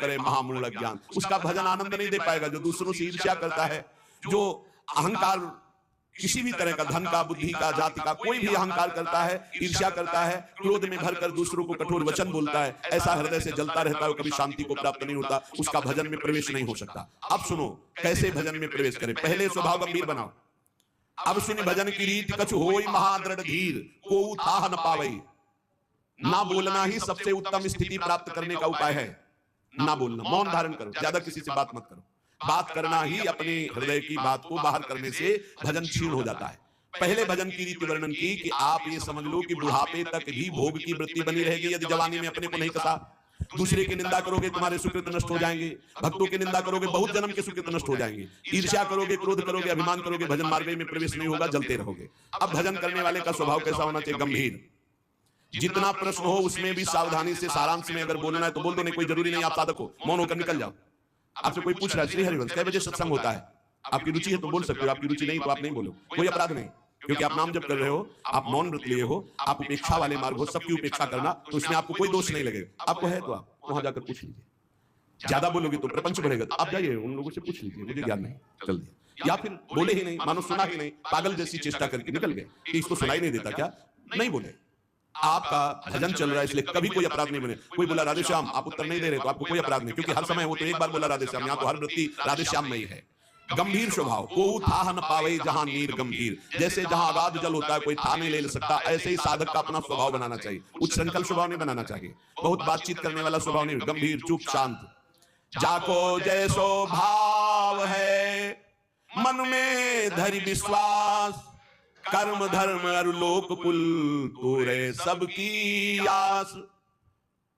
करे महामूढ़ अज्ञान। उसका भजन आनंद नहीं दे पाएगा। जो दूसरों से ईर्ष्या करता है, जो अहंकार, किसी भी तरह का, धन का, बुद्धि का, जाति का, कोई भी अहंकार करता है, ईर्ष्या करता है, क्रोध में भरकर दूसरों को कठोर वचन बोलता है, ऐसा हृदय से जलता रहता है, कभी शांति को प्राप्त नहीं होता, उसका भजन में प्रवेश नहीं हो सकता। अब सुनो कैसे भजन में प्रवेश करें। पहले स्वभाव गंभीर बनाओ। अब सुन भजन की रीत कछु होई महादृढ़ धीर, को थाह न पावई। ना बोलना ही सबसे उत्तम स्थिति प्राप्त करने का उपाय है। ना बोलना, मौन धारण करो, ज्यादा किसी से बात मत करो। बात करना ही अपने हृदय की बात को बाहर करने से भजन क्षीण हो जाता है। पहले भजन की रीति वर्णन की कि आप ये समझ लो कि बुढ़ापे तक भी भोग की वृत्ति बनी रहेगी यदि जवानी में अपने को नहीं कसा। दूसरे की निंदा करोगे तुम्हारे सुकृत नष्ट हो जाएंगे, भक्तों की निंदा करोगे बहुत जन्म के सुकृत नष्ट हो जाएंगे, ईर्ष्या करोगे, क्रोध करोगे, अभिमान करोगे, भजन मार्ग में प्रवेश नहीं होगा, जलते रहोगे। अब भजन करने वाले का स्वभाव कैसा होना चाहिए? गंभीर। जितना प्रश्न हो उसमें भी सावधानी से, सारांश में अगर बोलना है तो बोल दो, नहीं कोई जरूरी नहीं आप साधक हो, मौन होकर निकल जाओ। आपसे कोई पूछ रहा है श्री हरिवंश कै बजे सत्संग होता है, आपकी रुचि है तो बोल सकते हो, आपकी रुचि नहीं तो आप नहीं बोलो, कोई अपराध नहीं, क्योंकि आप नाम जप कर रहे हो, आप मौन व्रत लिए हो, आप उपेक्षा वाले मार्ग हो, सबकी उपेक्षा करना, तो उसमें आपको कोई दोष नहीं लगेगा। आपको है तो आप वहां जाकर पूछ लीजिए। ज्यादा बोलोगे तो प्रपंच बढ़ेगा, तो आप जाइए उन लोगों से पूछ लीजिए, मुझे ज्ञान नहीं, चल दिया। या फिर बोले ही नहीं, मानो सुना ही नहीं, पागल जैसी चेष्टा करके निकल गए कि इसको सुनाई नहीं देता क्या, नहीं बोले। आपका भजन चल रहा है इसलिए कभी कोई अपराध नहीं बने। कोई बोला राधे श्याम, आप उत्तर नहीं दे रहे तो आपको कोई अपराध नहीं, क्योंकि हर समय वो तो एक बार बोला राधे श्याम, यहाँ तो हर वृत्ति राधे श्याम में ही है। गंभीर स्वभाव, को थाह न पावे जहां नीर गंभीर। जैसे जहां अगाध जल होता है कोई था नहीं ले सकता, ऐसे ही साधक का अपना स्वभाव बनाना चाहिए। उच्छृंखल स्वभाव नहीं बनाना चाहिए, बहुत बातचीत करने वाला स्वभाव नहीं, गंभीर, चुप, शांत। जाको जैसो भाव है मन में धरि विश्वास, कर्म धर्म अरु लोक कुल तोरे सबकी आस।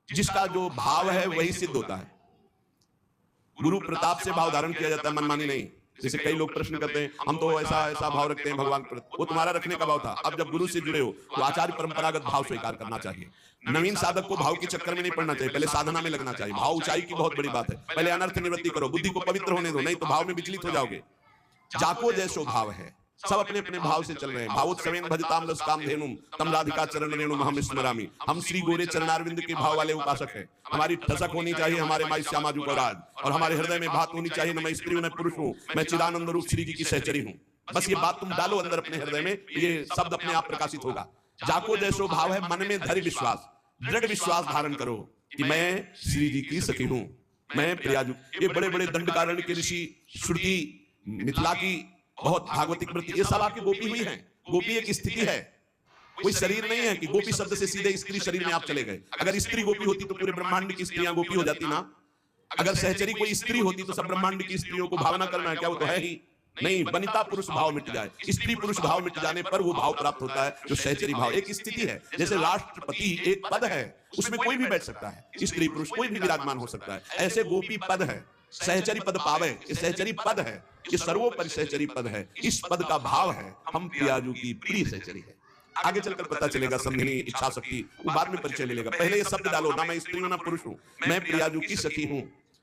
जिसका जो भाव है वही सिद्ध होता है। गुरु प्रताप से भाव धारण किया जाता है, मनमानी नहीं। जैसे कई लोग प्रश्न करते हैं हम तो ऐसा ऐसा भाव रखते हैं भगवान पर, वो तुम्हारा रखने का भाव था। अब जब गुरु से जुड़े हो तो आचार्य परंपरागत भाव स्वीकार करना चाहिए। नवीन साधक को भाव के चक्कर में नहीं पड़ना चाहिए, पहले साधना में लगना चाहिए। भाव ऊंचाई की बहुत बड़ी बात है, पहले अनर्थ निवृत्ति करो, बुद्धि को पवित्र होने दो, नहीं तो भाव में विचलित हो जाओगे। जाको जैसो भाव है, सब अपने अपने भाव से चल रहे हैं। भावोत्सवेन भजताम रस काम धेनुम तम राधिका चरण रेणुम हम स्मरामि। हम श्री गोरे चरणारविंद के भाव वाले उपासक हैं। हमारी ठसक होनी चाहिए हमारे माई श्यामा जू राज, और हमारे हृदय में बात होनी चाहिए न मैं स्त्री हूं न पुरुष हूं, मैं चिदानंद रूप श्री जी की सहचरी हूं। बस ये बात तुम डालो अंदर अपने हृदय में, ये शब्द अपने आप प्रकाशित होगा। जाको जैसो भाव है, मन में धैर्य विश्वास, दृढ़ विश्वास धारण करो कि मैं श्री जी की सखी हूं, मैं प्रियाजू। ये बड़े बड़े दंडकारण्य के ऋषि, श्रुति, मिथिला की बहुत भागवतिक वृत्ति, ये सब आपकी गोपी हुई है। गोपी एक स्थिति है, कोई शरीर नहीं है कि गोपी शब्द से सीधे स्त्री शरीर में आप चले गए। अगर स्त्री गोपी होती तो पूरे ब्रह्मांड की स्त्रियां गोपी हो जाती ना। अगर सहचरी कोई स्त्री होती तो सब ब्रह्मांड की स्त्रियों को भावना करना है क्या, वो तो है ही नहीं। वनिता पुरुष भाव मिट जाए, स्त्री पुरुष भाव मिट जाने पर वो भाव प्राप्त होता है जो सहचरी भाव। एक स्थिति है, जैसे राष्ट्रपति एक पद है, उसमें कोई भी बैठ सकता है, स्त्री पुरुष कोई भी विराजमान हो सकता है। ऐसे गोपी पद है, सहचरी पद पावे, ये सहचरी पद है, ये सर्वोपरि सहचरी पद है। इस पद का भाव है हम प्रियाजू की प्रिय सहचरी है। आगे चलकर पता चलेगा संधिनी, इच्छा शक्ति, वो बाद में परिचय ले लेगा। पहले ये शब्द डालो, ना मैं स्त्री हूं ना पुरुष हूं, मैं प्रियाजू की सखी हूं।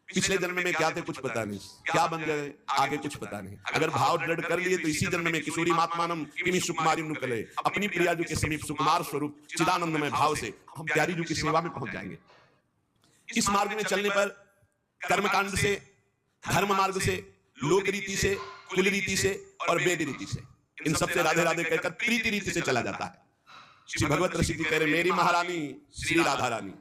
पिछले जन्म में क्या थे कुछ पता नहीं, क्या बन गए आगे कुछ पता नहीं। अगर भाव दृढ़ कर लिए तो इसी जन्म में किशोरी मात्मानम किमी सुकुमारी नुकले, अपनी प्रियाजू के समीप सुकुमार स्वरूप चिदानंद में भाव से हम प्यारी जू की सेवा में पहुंच जाएंगे। इस मार्ग में चलने पर कर्मकांड से, धर्म मार्ग से, लोक रीति से, कुल रीति से और वेद रीति से, इन सबसे राधे राधे कहकर प्रीति रीति से चला जाता है। श्री भगवत ऋषि जी कह रहे मेरी महारानी श्री राधा रानी,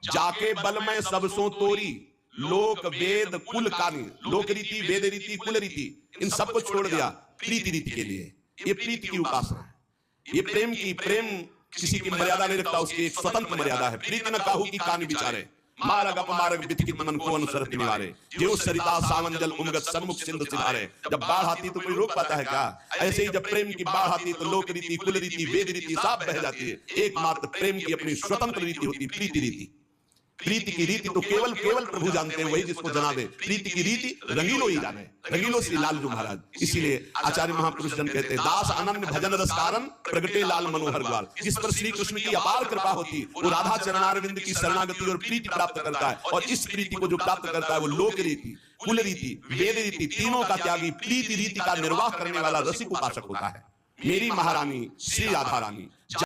जाके बल में सब सो तोरी, लोक वेद कुल कानी। लोक रीति, वेद रीति, कुल रीति, इन सबको छोड़ दिया प्रीति रीति के लिए। ये प्रीति की उपासना है, ये प्रेम की, प्रेम किसी की मर्यादा नहीं रखता, उसकी एक स्वतंत्र मर्यादा है। प्रीति न काहू की कानी विचारे, मारग अपमारग विधिकित मन को अनुसरत निवारे। जो सरिता सावन जल उमगत सन्मुख सिंधु सिधारे। जब बाढ़ आती तो कोई रोक पाता है क्या? ऐसे ही जब प्रेम की बाढ़ आती तो लोक रीति, कुल रीति, वेद रीति सब बह जाती है। एकमात्र प्रेम की अपनी स्वतंत्र रीति होती, प्रीति रीति। प्रीति की रीति तो केवल केवल प्रभु जानते हैं, वही जिसको जना दे। प्रीति की रीति रंगीलो ही जाने, रंगीलो श्री लालजू महाराज। इसीलिए आचार्य महापुरुष जन कहते हैं दास अनन्य भजन रस कारण प्रगटे लाल मनोहर ग्वाल। जिस पर श्री कृष्ण की अपार कृपा होती वो राधा चरणारविंद की शरणागति और प्रीति प्राप्त करता है। और इस प्रीति को जो प्राप्त करता है वो लोक रीति, कुल रीति, वेद रीति, तीनों का त्यागी, प्रीति रीति का निर्वाह करने वाला रसिक उपासक होता है। मेरी महारानी श्री राधा रानी,